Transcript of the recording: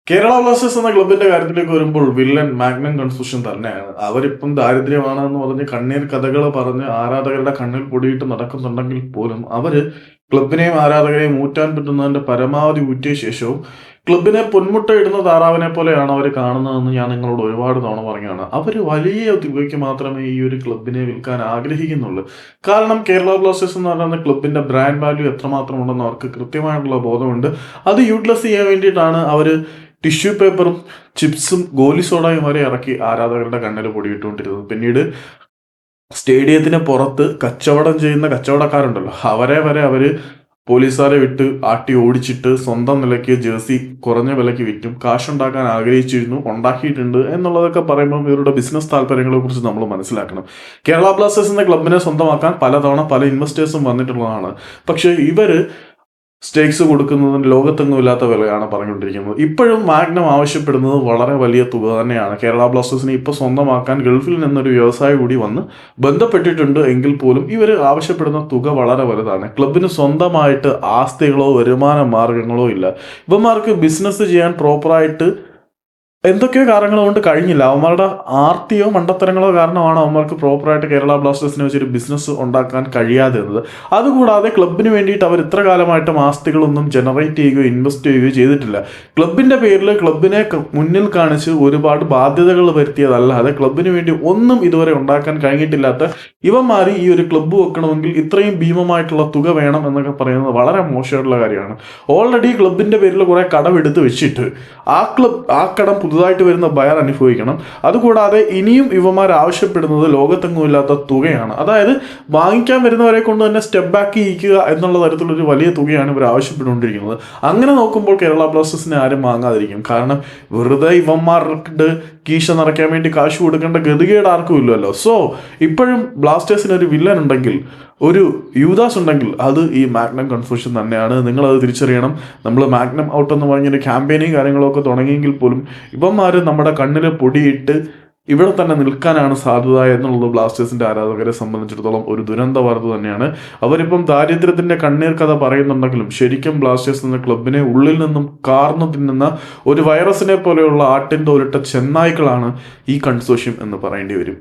Kerala Blasters എന്ന ക്ലബിന്റെ കാര്യത്തിലേക്ക് വരുമ്പോൾ വില്ലൻ മാഗ്നം കൺഫ്യൂഷൻ തന്നെയാണ്. അവരിപ്പം ദാരിദ്ര്യമാണെന്ന് പറഞ്ഞ് കണ്ണീർ കഥകൾ പറഞ്ഞ് ആരാധകരുടെ കണ്ണിൽ പൊടിയിട്ട് നടക്കുന്നുണ്ടെങ്കിൽ പോലും അവര് ക്ലബിനെയും ആരാധകരെയും ഊറ്റാൻ പറ്റുന്നതിന്റെ പരമാവധി ഊറ്റിയ ശേഷവും ക്ലബിനെ പൊന്മുട്ട ഇടുന്ന താറാവിനെ പോലെയാണ് അവർ കാണുന്നതെന്ന് ഞാൻ നിങ്ങളോട് ഒരുപാട് തവണ പറഞ്ഞതാണ്. അവർ വലിയ തുകയ്ക്ക് മാത്രമേ ഈ ഒരു ക്ലബിനെ വിൽക്കാൻ ആഗ്രഹിക്കുന്നുള്ളൂ. കാരണം കേരള ബ്ലാസ്റ്റേഴ്സ് എന്ന് പറയുന്ന ക്ലബിന്റെ ബ്രാൻഡ് വാല്യൂ എത്രമാത്രം ഉണ്ടെന്ന് അവർക്ക് കൃത്യമായിട്ടുള്ള ബോധമുണ്ട്. അത് യൂട്ടിലൈസ് ചെയ്യാൻ വേണ്ടിയിട്ടാണ് അവർ ടിഷ്യൂ പേപ്പറും ചിപ്സും ഗോലി സോഡയും വരെ ഇറക്കി ആരാധകരുടെ കണ്ണിൽ പൊടിയിട്ടുകൊണ്ടിരുന്നത്. പിന്നീട് സ്റ്റേഡിയത്തിന് പുറത്ത് കച്ചവടം ചെയ്യുന്ന കച്ചവടക്കാരുണ്ടല്ലോ, അവരെ വരെ അവര് പോലീസുകാരെ വിട്ട് ആട്ടി ഓടിച്ചിട്ട് സ്വന്തം നിലയ്ക്ക് ജേഴ്സി കുറഞ്ഞ വിലയ്ക്ക് വിറ്റും കാശുണ്ടാക്കാൻ ആഗ്രഹിച്ചിരുന്നു, ഉണ്ടാക്കിയിട്ടുണ്ട് എന്നുള്ളതൊക്കെ പറയുമ്പോൾ ഇവരുടെ ബിസിനസ് താല്പര്യങ്ങളെ കുറിച്ച് നമ്മൾ മനസ്സിലാക്കണം. കേരള ബ്ലാസ്റ്റേഴ്സ് എന്ന ക്ലബിനെ സ്വന്തമാക്കാൻ പലതവണ പല ഇൻവെസ്റ്റേഴ്സും വന്നിട്ടുള്ളതാണ്. പക്ഷേ ഇവര് സ്റ്റേക്സ് കൊടുക്കുന്നതിന് ലോകത്തെങ്ങും ഇല്ലാത്ത വിലയാണ് പറഞ്ഞുകൊണ്ടിരിക്കുന്നത്. ഇപ്പോഴും മാഗ്നം ആവശ്യപ്പെടുന്നത് വളരെ വലിയ തുക തന്നെയാണ്. കേരള ബ്ലാസ്റ്റേഴ്സിനെ ഇപ്പോൾ സ്വന്തമാക്കാൻ ഗൾഫിൽ നിന്നൊരു വ്യവസായി കൂടി വന്ന് ബന്ധപ്പെട്ടിട്ടുണ്ട് എങ്കിൽ പോലും ഇവർ ആവശ്യപ്പെടുന്ന തുക വളരെ വലുതാണ്. ക്ലബിന് സ്വന്തമായിട്ട് ആസ്തികളോ വരുമാന മാർഗങ്ങളോ ഇല്ല. ഇവന്മാർക്ക് ബിസിനസ് ചെയ്യാൻ പ്രോപ്പറായിട്ട് എന്തൊക്കെയോ കാരണങ്ങൾ കൊണ്ട് കഴിഞ്ഞില്ല. അവന്മാരുടെ ആർത്തിയോ മണ്ടത്തരങ്ങളോ കാരണമാണ് അവന്മാർക്ക് പ്രോപ്പറായിട്ട് കേരള ബ്ലാസ്റ്റേഴ്സിനെ വെച്ചൊരു ബിസിനസ് ഉണ്ടാക്കാൻ കഴിയാതെ ഇരുന്നത്. അതുകൂടാതെ ക്ലബിന് വേണ്ടിയിട്ട് അവർ ഇത്ര കാലമായിട്ടും ആസ്തികളൊന്നും ജനറേറ്റ് ചെയ്യുകയോ ഇൻവെസ്റ്റ് ചെയ്യുകയോ ചെയ്തിട്ടില്ല. ക്ലബിന്റെ പേരിൽ ക്ലബിനെ മുന്നിൽ കാണിച്ച് ഒരുപാട് ബാധ്യതകൾ വരുത്തിയതല്ലാതെ ക്ലബിന് വേണ്ടി ഒന്നും ഇതുവരെ ഉണ്ടാക്കാൻ കഴിഞ്ഞിട്ടില്ലാത്ത ഇവന്മാർ ഈ ഒരു ക്ലബ്ബ് വെക്കണമെങ്കിൽ ഇത്രയും ഭീമമായിട്ടുള്ള തുക വേണം എന്നൊക്കെ പറയുന്നത് വളരെ മോശമായിട്ടുള്ള കാര്യമാണ്. ഓൾറെഡി ക്ലബിന്റെ പേരിൽ കുറെ കടമെടുത്ത് വെച്ചിട്ട് ആ കടം പുതുതായിട്ട് വരുന്ന ബയർ അനുഭവിക്കണം. അതുകൂടാതെ ഇനിയും ഇവന്മാർ ആവശ്യപ്പെടുന്നത് ലോകത്തെങ്ങുമില്ലാത്ത തുകയാണ്. അതായത് വാങ്ങിക്കാൻ വരുന്നവരെ കൊണ്ട് തന്നെ സ്റ്റെപ്പ് ബാക്ക് ചെയ്യിക്കുക എന്നുള്ള തരത്തിലൊരു വലിയ തുകയാണ് ഇവർ ആവശ്യപ്പെട്ടുകൊണ്ടിരിക്കുന്നത്. അങ്ങനെ നോക്കുമ്പോൾ കേരള ബ്ലാസ്റ്റേഴ്സിനെ ആരും വാങ്ങാതിരിക്കും. കാരണം വെറുതെ ഇവന്മാർക്ക് കീശ നിറയ്ക്കാൻ വേണ്ടി കാശ് കൊടുക്കേണ്ട ഗതികേട് ആർക്കും ഇല്ലല്ലോ. സോ ഇപ്പോഴും ബ്ലാസ്റ്റേഴ്സിന് ഒരു വില്ലൻ ഉണ്ടെങ്കിൽ, ഒരു യൂദാസ് ഉണ്ടെങ്കിൽ അത് ഈ മാഗ്നം കൺഫ്യൂഷൻ തന്നെയാണ്. നിങ്ങളത് തിരിച്ചറിയണം. നമ്മൾ മാഗ്നം ഔട്ട് എന്ന് പറഞ്ഞൊരു ക്യാമ്പയിനും കാര്യങ്ങളൊക്കെ തുടങ്ങിയെങ്കിൽ പോലും ഇവന്മാർ നമ്മുടെ കണ്ണിൽ പൊടിയിട്ട് ഇവിടെ തന്നെ നിൽക്കാനാണ് സാധ്യത എന്നുള്ളത് ബ്ലാസ്റ്റേഴ്സിന്റെ ആരാധകരെ സംബന്ധിച്ചിടത്തോളം ഒരു ദുരന്ത വാർത്ത തന്നെയാണ്. അവരിപ്പം ദാരിദ്ര്യത്തിന്റെ കണ്ണീർ കഥ പറയുന്നുണ്ടെങ്കിലും ശരിക്കും ബ്ലാസ്റ്റേഴ്സ് എന്ന ക്ലബിനെ ഉള്ളിൽ നിന്നും കാർന്നു തിന്നുന്ന ഒരു വൈറസിനെ പോലെയുള്ള ആട്ടിൻ തോലിട്ട ചെന്നായ്ക്കളാണ് ഈ കൺസോഷ്യം എന്ന് പറയേണ്ടി വരും.